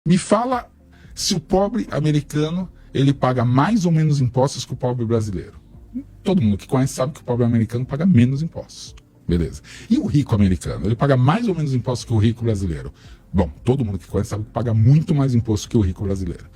Me fala se o pobre americano ele paga mais ou menos impostos que o pobre brasileiro. Todo mundo que conhece sabe que o pobre americano paga menos impostos. Beleza. E o rico americano? Ele paga mais ou menos impostos que o rico brasileiro? Bom, todo mundo que conhece sabe que paga muito mais imposto que o rico brasileiro.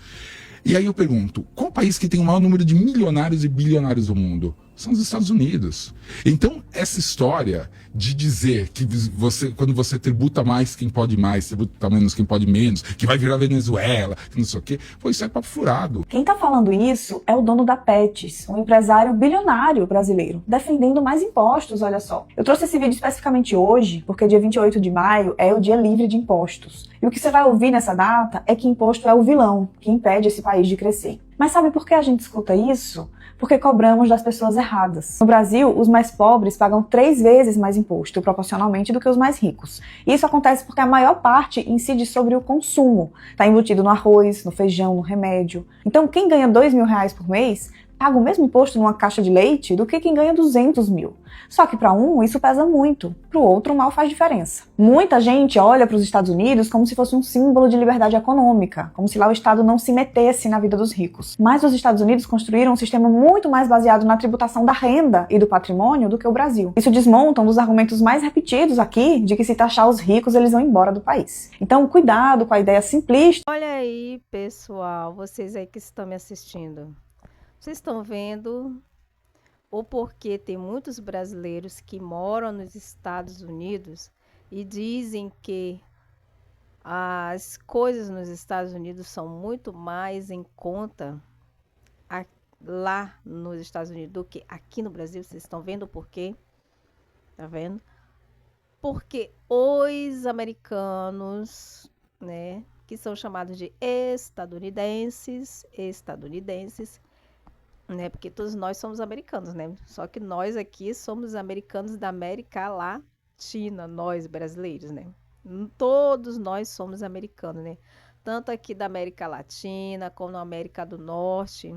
E aí eu pergunto, qual país que tem o maior número de milionários e bilionários do mundo? São os Estados Unidos. Então, essa história de dizer que você, quando você tributa mais quem pode mais, tributa menos quem pode menos, que vai virar Venezuela, que não sei o quê, pô, isso é papo furado. Quem tá falando isso é o dono da Petz, um empresário bilionário brasileiro, defendendo mais impostos, olha só. Eu trouxe esse vídeo especificamente hoje, porque dia 28 de maio é o dia livre de impostos. E o que você vai ouvir nessa data é que imposto é o vilão que impede esse país de crescer. Mas sabe por que a gente escuta isso? Porque cobramos das pessoas erradas. No Brasil, os mais pobres pagam 3 vezes mais imposto, proporcionalmente, do que os mais ricos. E isso acontece porque a maior parte incide sobre o consumo. Está embutido no arroz, no feijão, no remédio. Então, quem ganha R$2.000 por mês paga o mesmo imposto numa caixa de leite do que quem ganha 200 mil. Só que para um isso pesa muito, para o outro mal faz diferença. Muita gente olha para os Estados Unidos como se fosse um símbolo de liberdade econômica, como se lá o Estado não se metesse na vida dos ricos. Mas os Estados Unidos construíram um sistema muito mais baseado na tributação da renda e do patrimônio do que o Brasil. Isso desmonta um dos argumentos mais repetidos aqui de que se taxar os ricos eles vão embora do país. Então cuidado com a ideia simplista. Olha aí, pessoal, vocês aí que estão me assistindo. Vocês estão vendo o porquê tem muitos brasileiros que moram nos Estados Unidos e dizem que as coisas nos Estados Unidos são muito mais em conta lá nos Estados Unidos do que aqui no Brasil. Vocês estão vendo o porquê? Tá vendo? Porque os americanos, né, que são chamados de estadunidenses, né? Porque todos nós somos americanos, né? Só que nós aqui somos americanos da América Latina, nós brasileiros, né? Todos nós somos americanos, né? Tanto aqui da América Latina, como na América do Norte,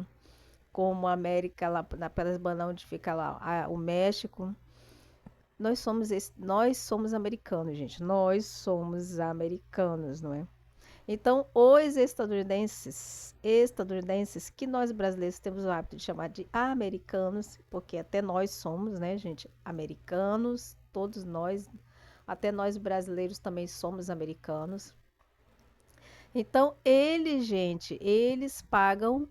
como a América lá pelas bandas onde fica lá o México. Nós somos americanos, gente. Nós somos americanos, não é? Então, os estadunidenses, que nós brasileiros temos o hábito de chamar de americanos, porque até nós somos, né, gente, americanos, todos nós, até nós brasileiros também somos americanos. Então, gente, eles pagam,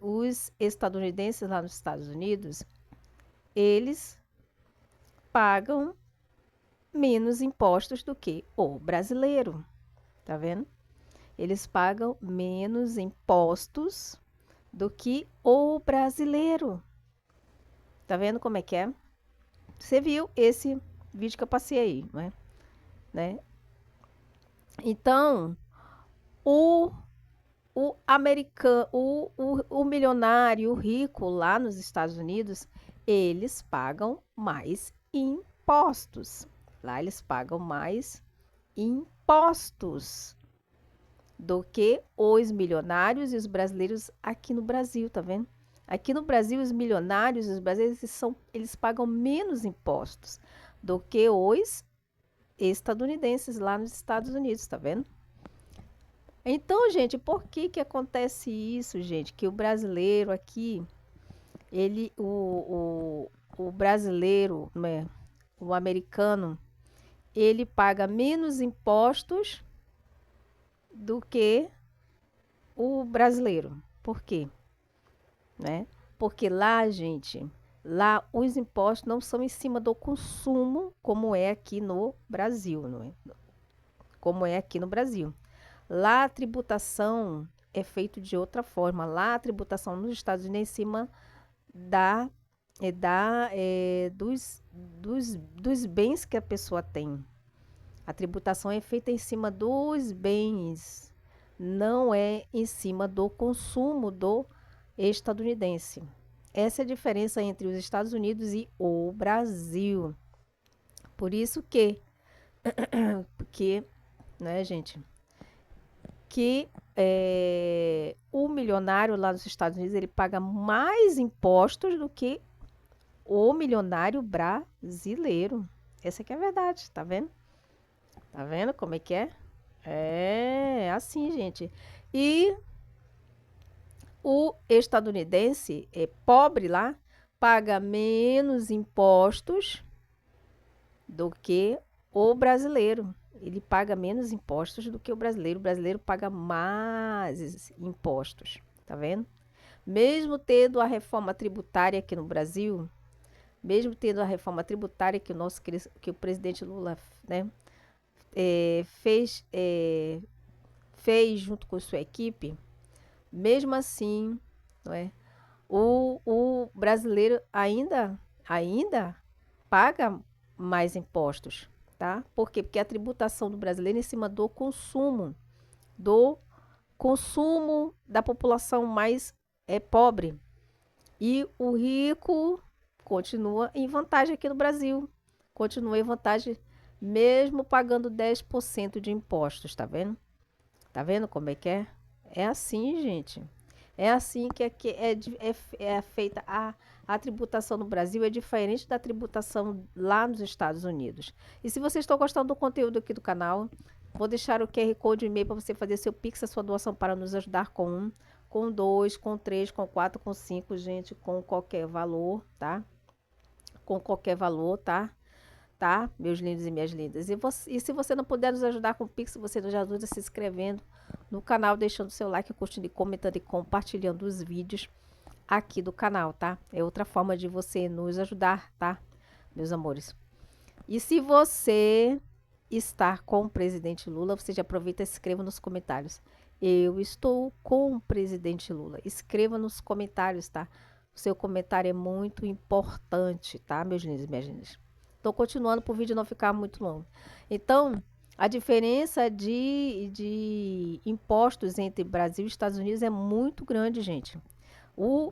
os estadunidenses lá nos Estados Unidos, eles pagam menos impostos do que o brasileiro, tá vendo? Eles pagam menos impostos do que o brasileiro. Tá vendo como é que é? Você viu esse vídeo que eu passei aí, não é? Né? Então, o americano, o milionário, o rico lá nos Estados Unidos, eles pagam mais impostos. Lá eles pagam mais impostos do que os milionários e os brasileiros aqui no Brasil, tá vendo? Aqui no Brasil, os milionários e os brasileiros, eles pagam menos impostos do que os estadunidenses lá nos Estados Unidos, tá vendo? Então, gente, por que acontece isso, gente? Que o brasileiro aqui, o brasileiro, né, o americano, ele paga menos impostos do que o brasileiro. Por quê? Né? Porque lá, gente, lá os impostos não são em cima do consumo, como é aqui no Brasil, não é? Como é aqui no Brasil. Lá a tributação é feita de outra forma. Lá a tributação nos Estados Unidos é em cima dos bens que a pessoa tem. A tributação é feita em cima dos bens, não é em cima do consumo do estadunidense. Essa é a diferença entre os Estados Unidos e o Brasil. Por isso porque, né, gente, que o milionário lá nos Estados Unidos ele paga mais impostos do que o milionário brasileiro. Essa que é a verdade, tá vendo? Tá vendo como é que é? É assim, gente. E o estadunidense é pobre lá, paga menos impostos do que o brasileiro. Ele paga menos impostos do que o brasileiro. O brasileiro paga mais impostos. Tá vendo? Mesmo tendo a reforma tributária aqui no Brasil, mesmo tendo a reforma tributária que o presidente Lula, né, fez, fez junto com sua equipe, mesmo assim, não é, o brasileiro ainda paga mais impostos, tá? Por quê? Porque a tributação do brasileiro é em cima do consumo da população mais pobre. E o rico continua em vantagem aqui no Brasil. Continua em vantagem mesmo pagando 10% de impostos, tá vendo? Tá vendo como é que é? É assim, gente. É assim que aqui é feita a tributação no Brasil, é diferente da tributação lá nos Estados Unidos. E se vocês estão gostando do conteúdo aqui do canal, vou deixar o QR Code e e-mail para você fazer seu Pix, a sua doação para nos ajudar com 1, com 2, com 3, com 4, com 5, gente, com qualquer valor, tá? Com qualquer valor, tá? Tá, meus lindos e minhas lindas. E se você não puder nos ajudar com o Pix, você nos ajuda se inscrevendo no canal, deixando seu like, curtindo, comentando e compartilhando os vídeos aqui do canal, tá? É outra forma de você nos ajudar, tá, meus amores? E se você está com o presidente Lula, você já aproveita e se inscreva nos comentários. Eu estou com o presidente Lula. Escreva nos comentários, tá? O seu comentário é muito importante, tá, meus lindos e minhas lindas? Estou continuando para o vídeo não ficar muito longo. Então, a diferença de impostos entre Brasil e Estados Unidos é muito grande, gente. O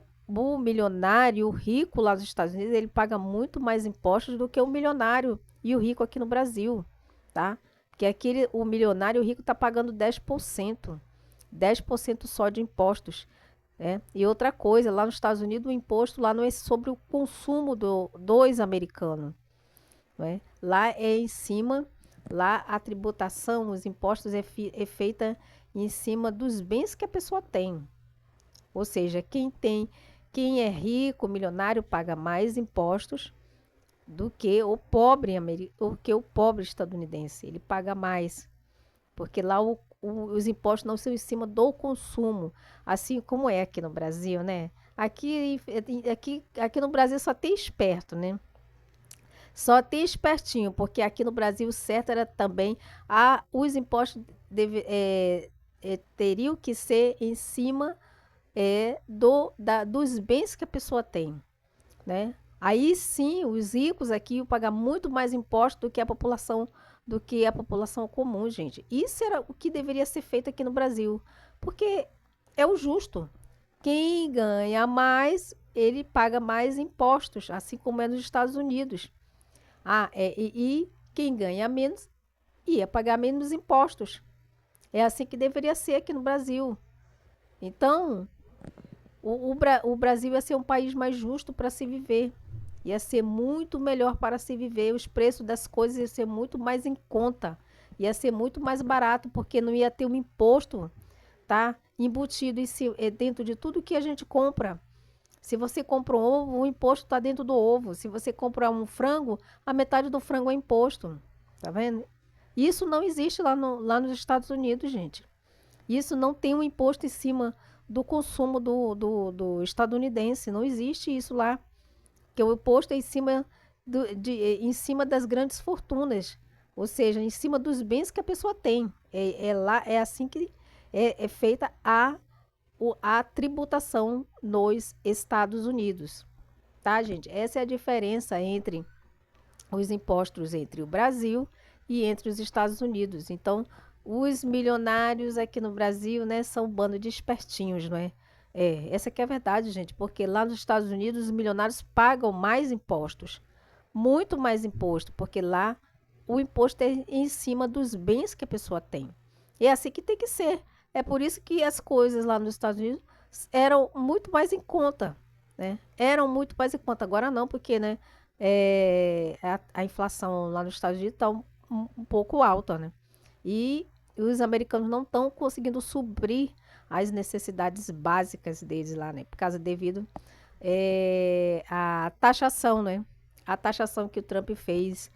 milionário, o rico lá nos Estados Unidos, ele paga muito mais impostos do que o milionário e o rico aqui no Brasil, tá? Porque aqui o milionário e o rico tá pagando 10%. 10% só de impostos. Né? E outra coisa, lá nos Estados Unidos, o imposto lá não é sobre o consumo dos americanos. Né? Lá é em cima, lá a tributação, os impostos é feita em cima dos bens que a pessoa tem. Ou seja, quem é rico, milionário, paga mais impostos do que o pobre estadunidense. Ele paga mais, porque lá os impostos não são em cima do consumo, assim como é aqui no Brasil, né? Aqui no Brasil só tem esperto, né? Só tem espertinho, porque aqui no Brasil o certo era também os impostos teriam que ser em cima dos bens que a pessoa tem, né? Aí sim, os ricos aqui iam pagar muito mais impostos do que a população comum, gente. Isso era o que deveria ser feito aqui no Brasil, porque é o justo. Quem ganha mais, ele paga mais impostos, assim como é nos Estados Unidos. E quem ganha menos ia pagar menos impostos. É assim que deveria ser aqui no Brasil. Então, o Brasil ia ser um país mais justo para se viver. Ia ser muito melhor para se viver. Os preços das coisas iam ser muito mais em conta. Ia ser muito mais barato, porque não ia ter um imposto, tá? Embutido dentro de tudo que a gente compra. Se você compra um ovo, o imposto está dentro do ovo. Se você compra um frango, a metade do frango é imposto. Tá vendo? Isso não existe lá nos Estados Unidos, gente. Isso não tem um imposto em cima do consumo do estadunidense. Não existe isso lá. Que o imposto é em cima das grandes fortunas. Ou seja, em cima dos bens que a pessoa tem. É assim que é feita a tributação nos Estados Unidos. Tá, gente? Essa é a diferença entre os impostos entre o Brasil e entre os Estados Unidos. Então, os milionários aqui no Brasil, né, são um bando de espertinhos, não é? Essa que é a verdade, gente, porque lá nos Estados Unidos os milionários pagam mais impostos, muito mais imposto, porque lá o imposto é em cima dos bens que a pessoa tem. E é assim que tem que ser. É por isso que as coisas lá nos Estados Unidos eram muito mais em conta, né? Eram muito mais em conta. Agora não, porque, né, a inflação lá nos Estados Unidos está um pouco alta, né? E os americanos não estão conseguindo suprir as necessidades básicas deles lá, né? Por causa devido à taxação, né? A taxação que o Trump fez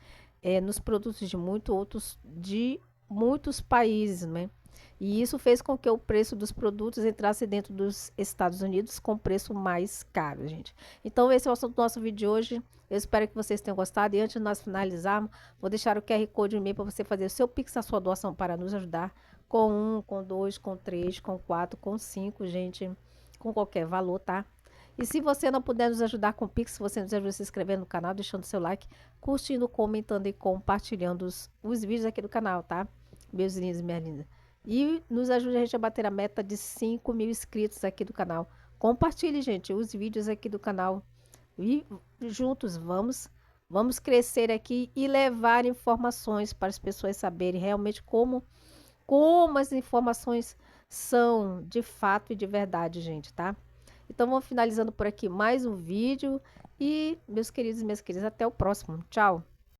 nos produtos de muitos países, né? E isso fez com que o preço dos produtos entrasse dentro dos Estados Unidos com preço mais caro, gente. Então, esse é o assunto do nosso vídeo de hoje. Eu espero que vocês tenham gostado. E antes de nós finalizarmos, vou deixar o QR Code no e-mail para você fazer o seu Pix, a sua doação para nos ajudar com 1, com 2, com 3, com 4, com 5, gente, com qualquer valor, tá? E se você não puder nos ajudar com o Pix, você nos ajuda se inscrevendo no canal, deixando seu like, curtindo, comentando e compartilhando os vídeos aqui do canal, tá? Meus lindos e minhas lindas. E nos ajude a gente a bater a meta de 5 mil inscritos aqui do canal. Compartilhe, gente, os vídeos aqui do canal. E juntos vamos crescer aqui e levar informações para as pessoas saberem realmente como as informações são de fato e de verdade, gente, tá? Então, vamos finalizando por aqui mais um vídeo. E, meus queridos e minhas queridas, até o próximo. Tchau!